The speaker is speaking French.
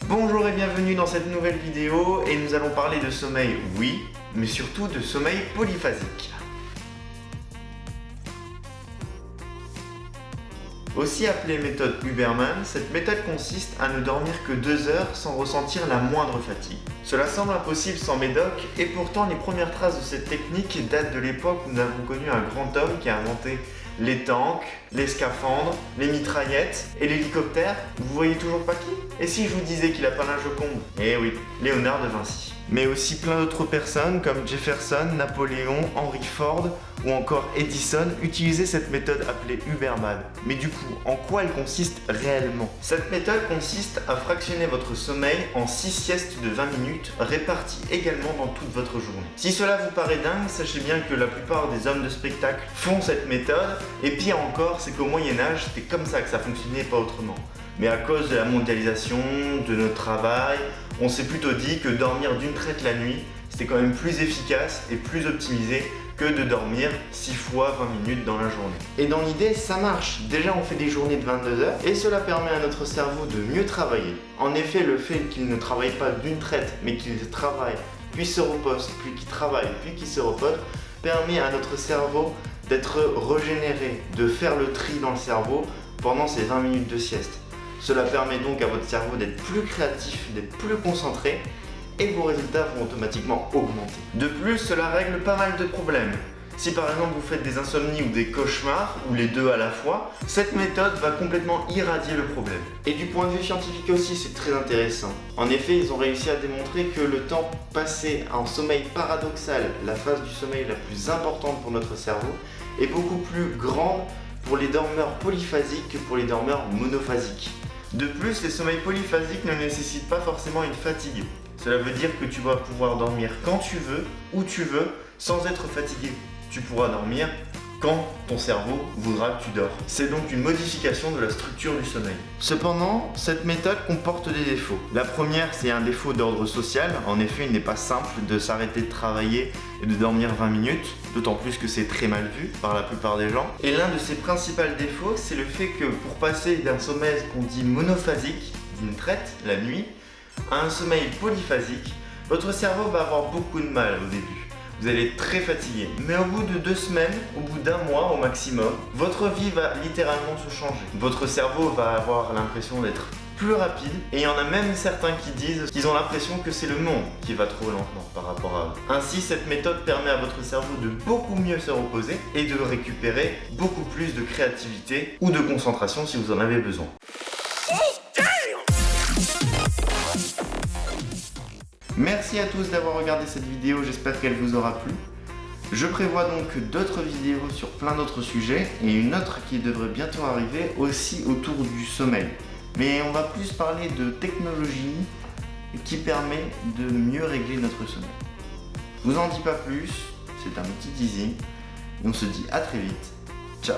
Bonjour et bienvenue dans cette nouvelle vidéo et nous allons parler de sommeil, oui, mais surtout de sommeil polyphasique. Aussi appelée méthode Huberman, cette méthode consiste à ne dormir que 2 heures sans ressentir la moindre fatigue. Cela semble impossible sans médoc et pourtant les premières traces de cette technique datent de l'époque où nous avons connu un grand homme qui a inventé les tanks, les scaphandres, les mitraillettes et l'hélicoptère. Vous voyez toujours pas qui? Et si je vous disais qu'il a peint la Joconde? Eh oui, Léonard de Vinci. Mais aussi plein d'autres personnes comme Jefferson, Napoléon, Henry Ford ou encore Edison utilisaient cette méthode appelée Huberman. Mais du coup, en quoi elle consiste réellement? Cette méthode consiste à fractionner votre sommeil en 6 siestes de 20 minutes réparties également dans toute votre journée. Si cela vous paraît dingue, sachez bien que la plupart des hommes de spectacle font cette méthode et pire encore, c'est qu'au Moyen-Âge, c'était comme ça que ça fonctionnait, pas autrement. Mais à cause de la mondialisation, de notre travail, on s'est plutôt dit que dormir d'une traite la nuit, c'était quand même plus efficace et plus optimisé que de dormir 6 fois 20 minutes dans la journée. Et dans l'idée, ça marche. Déjà, on fait des journées de 22 heures et cela permet à notre cerveau de mieux travailler. En effet, le fait qu'il ne travaille pas d'une traite, mais qu'il travaille, puis se repose, puis qu'il travaille, puis qu'il se repose, permet à notre cerveau d'être régénéré, de faire le tri dans le cerveau pendant ces 20 minutes de sieste. Cela permet donc à votre cerveau d'être plus créatif, d'être plus concentré et vos résultats vont automatiquement augmenter. De plus, cela règle pas mal de problèmes. Si par exemple vous faites des insomnies ou des cauchemars, ou les deux à la fois, cette méthode va complètement irradier le problème. Et du point de vue scientifique aussi, c'est très intéressant. En effet, ils ont réussi à démontrer que le temps passé en sommeil paradoxal, la phase du sommeil la plus importante pour notre cerveau, est beaucoup plus grande pour les dormeurs polyphasiques que pour les dormeurs monophasiques. De plus, les sommeils polyphasiques ne nécessitent pas forcément une fatigue. Cela veut dire que tu vas pouvoir dormir quand tu veux, où tu veux, sans être fatigué. Tu pourras dormir quand ton cerveau voudra que tu dors. C'est donc une modification de la structure du sommeil. Cependant, cette méthode comporte des défauts. La première, c'est un défaut d'ordre social. En effet, il n'est pas simple de s'arrêter de travailler et de dormir 20 minutes, d'autant plus que c'est très mal vu par la plupart des gens. Et l'un de ses principaux défauts, c'est le fait que pour passer d'un sommeil qu'on dit monophasique, d'une traite, la nuit, à un sommeil polyphasique, votre cerveau va avoir beaucoup de mal au début. Vous allez être très fatigué, mais au bout de 2 semaines, au bout d'1 mois au maximum, votre vie va littéralement se changer. Votre cerveau va avoir l'impression d'être plus rapide, et il y en a même certains qui disent qu'ils ont l'impression que c'est le monde qui va trop lentement par rapport à eux. Ainsi, cette méthode permet à votre cerveau de beaucoup mieux se reposer et de récupérer beaucoup plus de créativité ou de concentration si vous en avez besoin. Merci à tous d'avoir regardé cette vidéo, j'espère qu'elle vous aura plu. Je prévois donc d'autres vidéos sur plein d'autres sujets et une autre qui devrait bientôt arriver aussi autour du sommeil. Mais on va plus parler de technologie qui permet de mieux régler notre sommeil. Je vous en dis pas plus, c'est un petit teasing et on se dit à très vite. Ciao!